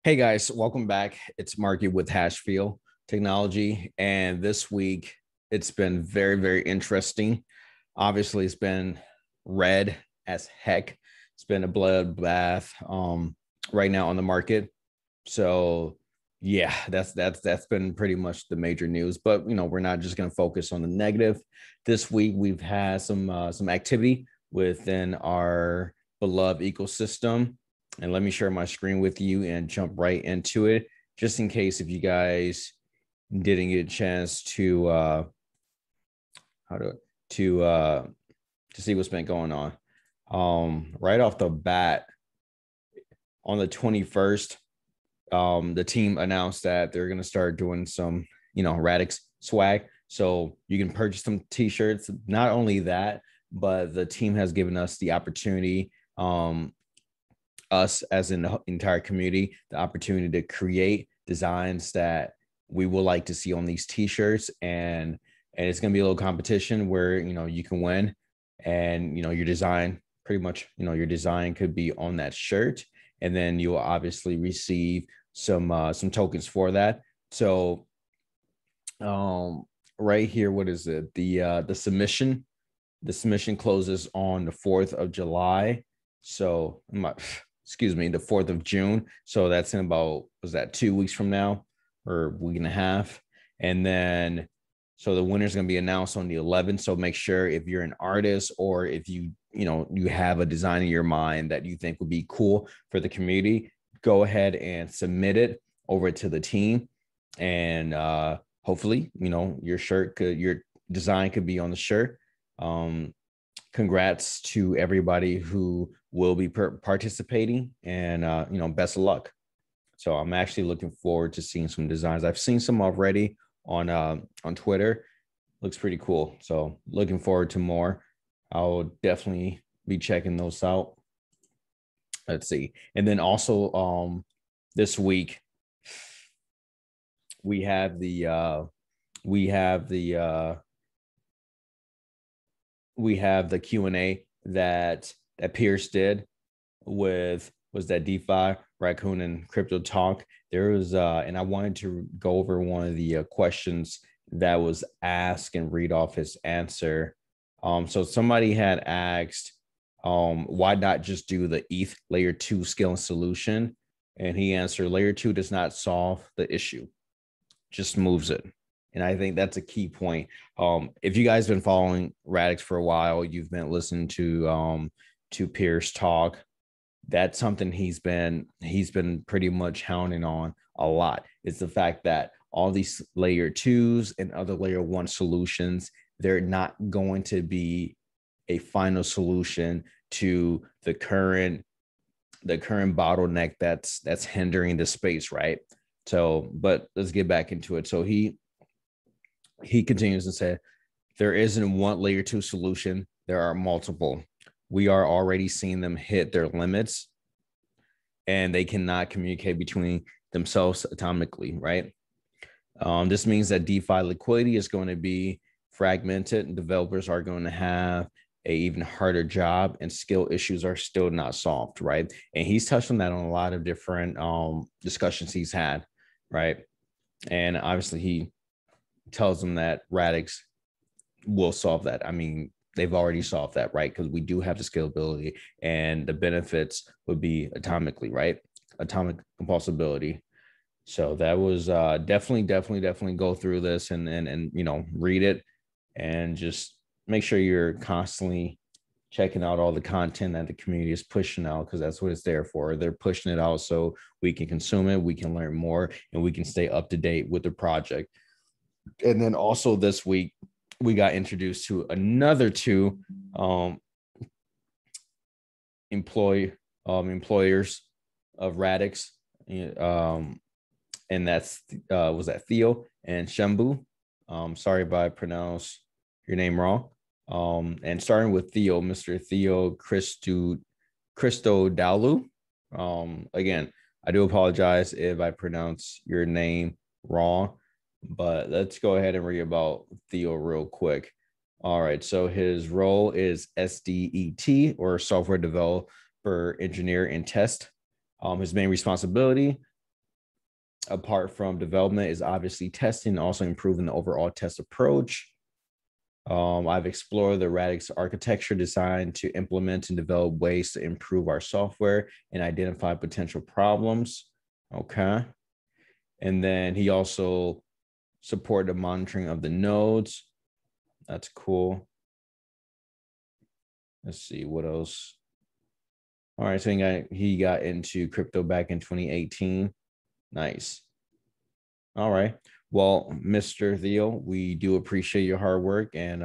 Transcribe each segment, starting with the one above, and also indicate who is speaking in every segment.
Speaker 1: Hey guys, welcome back. It's Marky with Hashfield Technology. And this week it's been very, very interesting. Obviously, it's been red as heck. It's been a bloodbath right now on the market. So yeah, that's been pretty much the major news. But we're not just gonna focus on the negative. This week we've had some activity within our beloved ecosystem, and let me share my screen with you and jump right into it, just in case if you guys didn't get a chance to how to see what's been going on. Right off the bat, on the 21st, the team announced that they're gonna start doing some, Radix swag. So you can purchase some t-shirts. Not only that, but the team has given us the opportunity, us as in the entire community, the opportunity to create designs that we would like to see on these t-shirts. And it's going to be a little competition where you can win, and your design, pretty much, your design could be on that shirt, and then you'll obviously receive some tokens for that. So right here, what is it, the submission closes on the 4th of July. So excuse me, the 4th of June. So that's in about, was that 2 weeks from now, or a week and a half? And then, so the winner's going to be announced on the 11th. So make sure, if you're an artist, or if you have a design in your mind that you think would be cool for the community, go ahead and submit it over to the team. And hopefully, your design could be on the shirt. Congrats to everybody who will be participating, and best of luck. So I'm actually looking forward to seeing some designs. I've seen some already on Twitter. Looks pretty cool. So looking forward to more. I'll definitely be checking those out. Let's see. And then also this week we have the we have the we have the Q&A that Pierce did with, was that DeFi, Raccoon, and Crypto Talk. There was and I wanted to go over one of the questions that was asked and read off his answer. So somebody had asked, why not just do the ETH layer 2 scaling solution? And he answered, layer 2 does not solve the issue, just moves it. And I think that's a key point. If you guys have been following Radix for a while, you've been listening to Pierce talk. That's something he's been pretty much hounding on a lot. It's the fact that all these layer 2s and other layer 1 solutions, they're not going to be a final solution to the current bottleneck that's hindering the space, right? So, but let's get back into it. So he continues and said, there isn't one layer 2 solution. There are multiple. We are already seeing them hit their limits, and they cannot communicate between themselves atomically, right? This means that DeFi liquidity is going to be fragmented, and developers are going to have a even harder job, and skill issues are still not solved, right? And he's touched on that on a lot of different discussions he's had, right? And obviously he tells them that Radix will solve that. I mean, they've already solved that, right? Because we do have the scalability, and the benefits would be atomically, right? Atomic compulsibility. So that was definitely go through this, and read it, and just make sure you're constantly checking out all the content that the community is pushing out, because that's what it's there for. They're pushing it out so we can consume it, we can learn more, and we can stay up to date with the project. And then also this week, we got introduced to another two employers of Radix, and that's was that Theo and Shembu. Sorry if I pronounce your name wrong. And starting with Theo, Mr. Theo Christodoulou. Again, I do apologize if I pronounce your name wrong, but let's go ahead and read about Theo real quick. All right, so his role is SDET, or software developer, engineer, and test. His main responsibility apart from development is obviously testing, also improving the overall test approach. I've explored the Radix architecture designed to implement and develop ways to improve our software and identify potential problems. Okay. And then he also supported the monitoring of the nodes. That's cool. Let's see what else. All right, so he got into crypto back in 2018. Nice. All right. Well, Mr. Theo, we do appreciate your hard work, and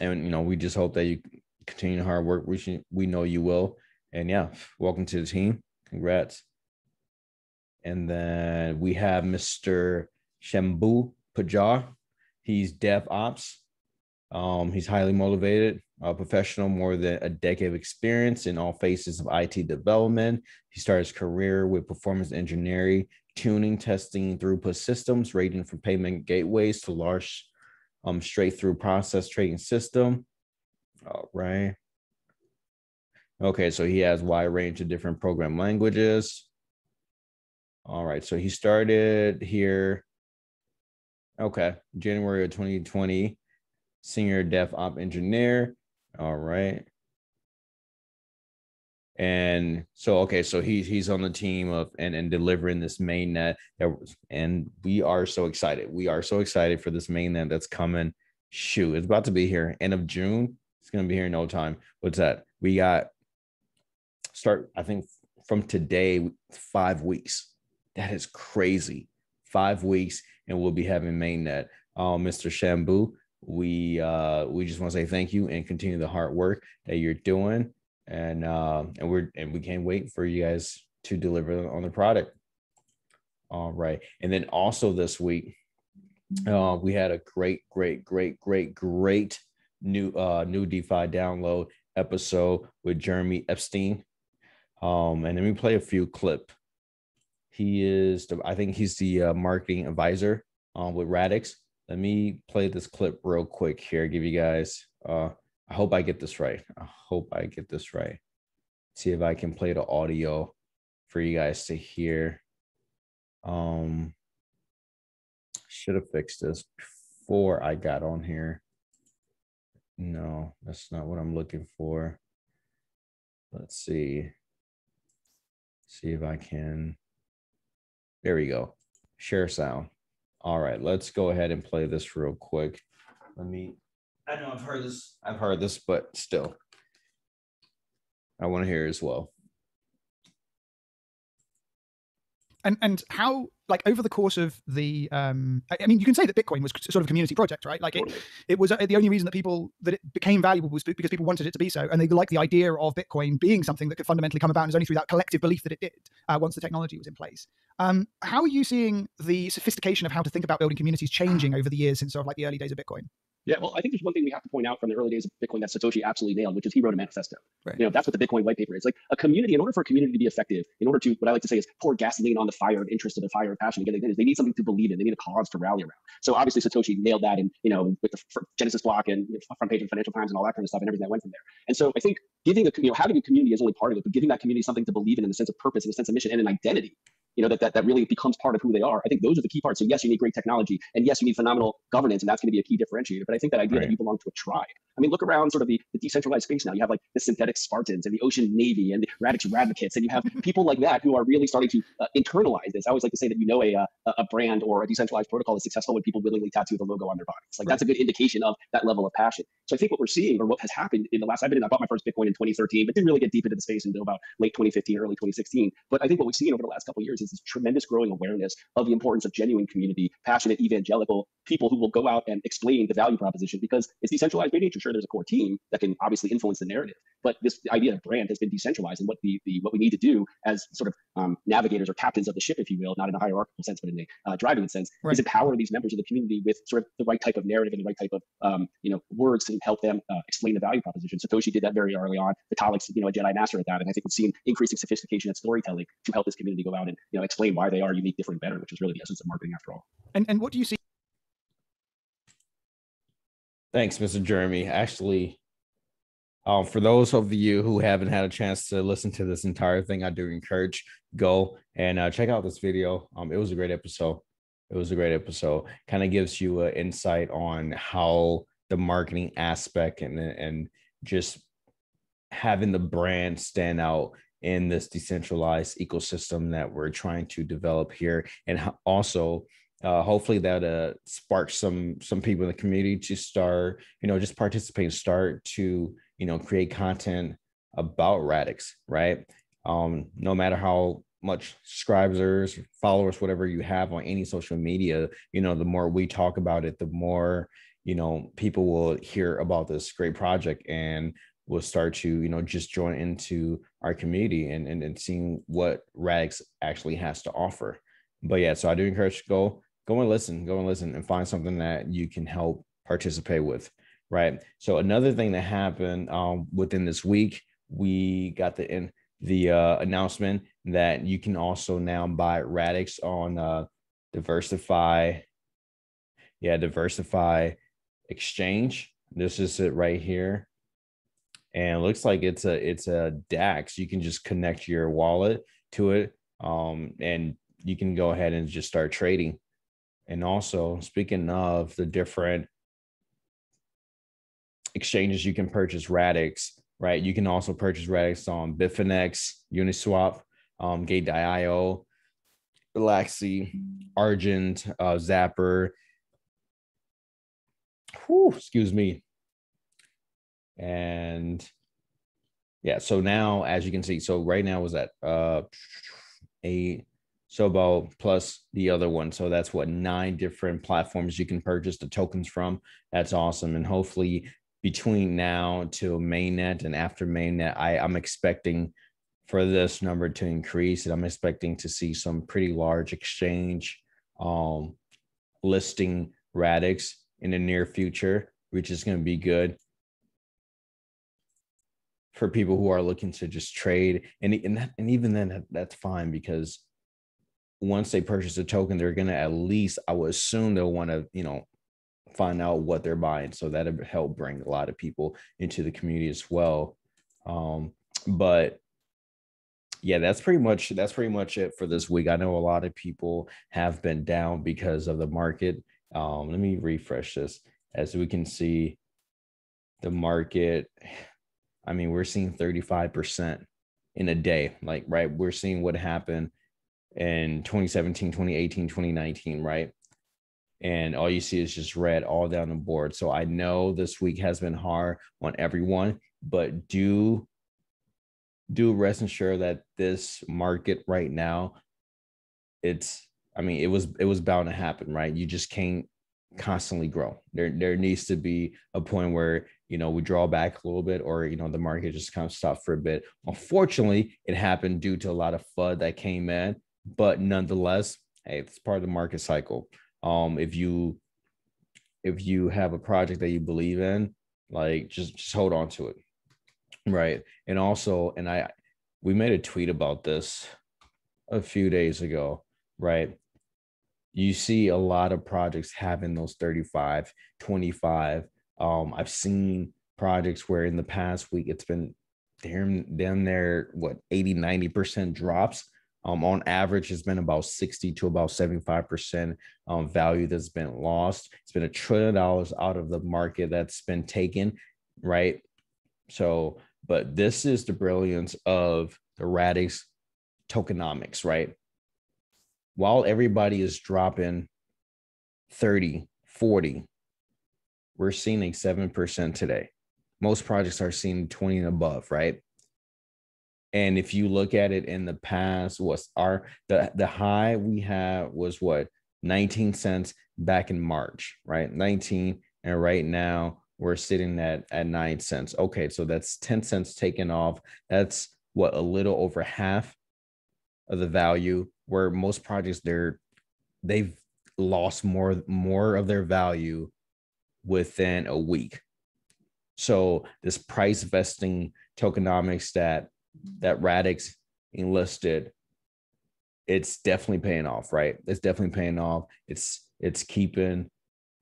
Speaker 1: we just hope that you continue hard work. We know you will. And yeah, welcome to the team. Congrats. And then we have Mr. Shambhu Pajar. He's DevOps. He's highly motivated, a professional, more than a decade of experience in all phases of IT development. He started his career with performance engineering, tuning, testing, throughput systems, ranging from payment gateways to large straight through process trading system. All right. Okay, so he has a wide range of different program languages. All right, so he started here. Okay, January of 2020. Senior DevOps engineer. All right. And so, okay, so he's on the team of and delivering this mainnet and we are so excited. We are so excited for this mainnet that's coming. Shoot, it's about to be here. End of June. It's gonna be here in no time. What's that? We got I think from today, 5 weeks. That is crazy. 5 weeks, and we'll be having mainnet. Mr. Shambhu, we just want to say thank you and continue the hard work that you're doing, and we can't wait for you guys to deliver on the product. All right, and then also this week we had a great new DeFi download episode with Jeremy Epstein, and then we play a few clip. I think he's the marketing advisor with Radix. Let me play this clip real quick here. Give you guys, I hope I get this right. See if I can play the audio for you guys to hear. Should have fixed this before I got on here. No, that's not what I'm looking for. Let's see. See if I can. There we go. Share sound. All right, let's go ahead and play this real quick. I know I've heard this, but still, I want to hear it as well.
Speaker 2: And how, like, over the course of the, I mean, you can say that Bitcoin was sort of a community project, right? Like it was the only reason that it became valuable was because people wanted it to be so. And they liked the idea of Bitcoin being something that could fundamentally come about. And it was only through that collective belief that it did once the technology was in place. How are you seeing the sophistication of how to think about building communities changing over the years since sort of like the early days of Bitcoin?
Speaker 3: Yeah, well, I think there's one thing we have to point out from the early days of Bitcoin that Satoshi absolutely nailed, which is he wrote a manifesto.
Speaker 2: Right.
Speaker 3: That's what the Bitcoin white paper is. Like a community, in order for a community to be effective, in order to, what I like to say is pour gasoline on the fire of interest and the fire of passion, again, they need something to believe in. They need a cause to rally around. So obviously Satoshi nailed that, and with the Genesis block and front page of Financial Times and all that kind of stuff and everything that went from there. And so I think having a community is only part of it, but giving that community something to believe in a sense of purpose, and a sense of mission, and an identity. That really becomes part of who they are. I think those are the key parts. So yes, you need great technology, and yes, you need phenomenal governance, and that's going to be a key differentiator. But I think that idea that you belong to a tribe. I mean, look around sort of the decentralized space now. You have like the synthetic Spartans and the Ocean Navy and the Radix Radvocates, and you have people like that who are really starting to internalize this. I always like to say that a brand or a decentralized protocol is successful when people willingly tattoo the logo on their bodies. Like that's a good indication of that level of passion. So I think what we're seeing, or what has happened in the last, I bought my first Bitcoin in 2013, but didn't really get deep into the space until about late 2015, early 2016. But I think what we've seen over the last couple of years is this tremendous growth awareness of the importance of genuine community, passionate evangelical people who will go out and explain the value proposition, because it's decentralized by nature. Sure, there's a core team that can obviously influence the narrative, but this idea of brand has been decentralized, and what we need to do as sort of navigators or captains of the ship, if you will, not in a hierarchical sense, but in a driving sense, is empower these members of the community with sort of the right type of narrative and the right type of words to help them explain the value proposition. Satoshi did that very early on. Vitalik's a Jedi master at that, and I think we've seen increasing sophistication and storytelling to help this community go out and explain why they are unique, different, better, which is really the essence of marketing after all.
Speaker 2: And what do you see?
Speaker 1: Thanks, Mr. Jeremy. Actually, For those of you who haven't had a chance to listen to this entire thing, I do encourage go and check out this video. It was a great episode. It was a great episode. Kind of gives you an insight on how the marketing aspect and just having the brand stand out in this decentralized ecosystem that we're trying to develop here, and also hopefully that sparks some people in the community to start, just participate, start to, create content about Radix, right? No matter how much subscribers, followers, whatever you have on any social media, the more we talk about it, the more, people will hear about this great project and will start to, just join into our community and seeing what Radix actually has to offer. But yeah, so I do encourage you to go and listen and find something that you can help participate with, right? So another thing that happened within this week, we got the announcement that you can also now buy Radix on Diversify Exchange. This is it right here. And it looks like it's a DAX. You can just connect your wallet to it, and you can go ahead and just start trading. And also, speaking of the different exchanges you can purchase Radix, right? You can also purchase Radix on Bitfinex, Uniswap, Gate.io, Relaxi, Argent, Zapper. Excuse me. And yeah, so now, as you can see, so right now was at a Sobo plus the other one. So that's what 9 different platforms you can purchase the tokens from. That's awesome. And hopefully between now till mainnet and after mainnet, I'm expecting for this number to increase, and I'm expecting to see some pretty large exchange listing Radix in the near future, which is going to be good for people who are looking to just trade. And even then, that's fine, because once they purchase a token, they're going to, at least I would assume, they'll want to, find out what they're buying. So that'll help bring a lot of people into the community as well. But yeah, that's pretty much it for this week. I know a lot of people have been down because of the market. Let me refresh this. As we can see, the market, I mean, we're seeing 35% in a day, like, right? We're seeing what happened in 2017, 2018, 2019, right? And all you see is just red all down the board. So I know this week has been hard on everyone, but do rest assured that this market right now, it was bound to happen, right? You just can't constantly grow. There needs to be a point where, we draw back a little bit, or, the market just kind of stopped for a bit. Unfortunately, it happened due to a lot of FUD that came in, but nonetheless, hey, it's part of the market cycle. If you have a project that you believe in, like, just hold on to it, right? And also, we made a tweet about this a few days ago, right? You see a lot of projects having those 35, 25. I've seen projects where in the past week it's been down there, what, 80-90% drops. On average, it's been about 60 to about 75% value that's been lost. It's been $1 trillion out of the market that's been taken, right? So, but this is the brilliance of the Radix tokenomics, right? While everybody is dropping 30, 40, we're seeing a 7% today. Most projects are seeing 20 and above, right? And if you look at it in the past, the high we had was what, 19 cents back in March, right? 19, and right now we're sitting at 9 cents. Okay, so that's 10 cents taken off. That's what, a little over half of the value, where most projects they've lost more of their value within a week. So this price vesting tokenomics that Radix enlisted, it's definitely paying off, right? It's definitely paying off. It's keeping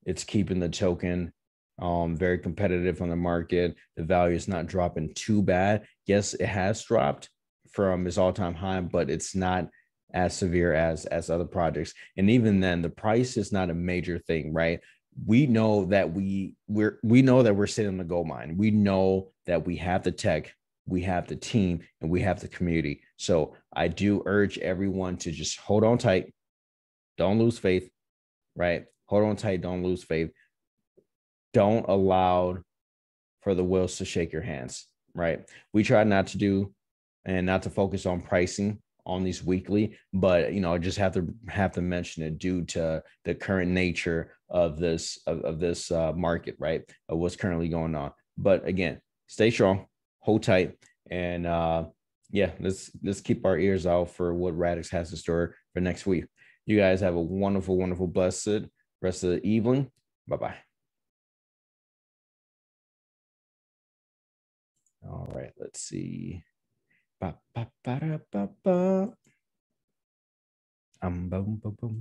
Speaker 1: the token very competitive on the market. The value is not dropping too bad. Yes, it has dropped from its all-time high, but it's not as severe as other projects. And even then, the price is not a major thing, right? We know that we know that we're sitting in the gold mine. We know that we have the tech, we have the team, and we have the community. So I do urge everyone to just hold on tight. Don't lose faith, right? Hold on tight. Don't lose faith. Don't allow for the wheels to shake your hands, right? We try not to do and not to focus on pricing on these weekly, but I just have to mention it due to the current nature of this market, right? Of what's currently going on. But again, stay strong, hold tight, and yeah, let's keep our ears out for what Radix has in store for next week. You guys have a wonderful, wonderful, blessed rest of the evening. Bye-bye. All right, let's see. Ba, ba, ba, da, ba, ba. Boom, boom, boom.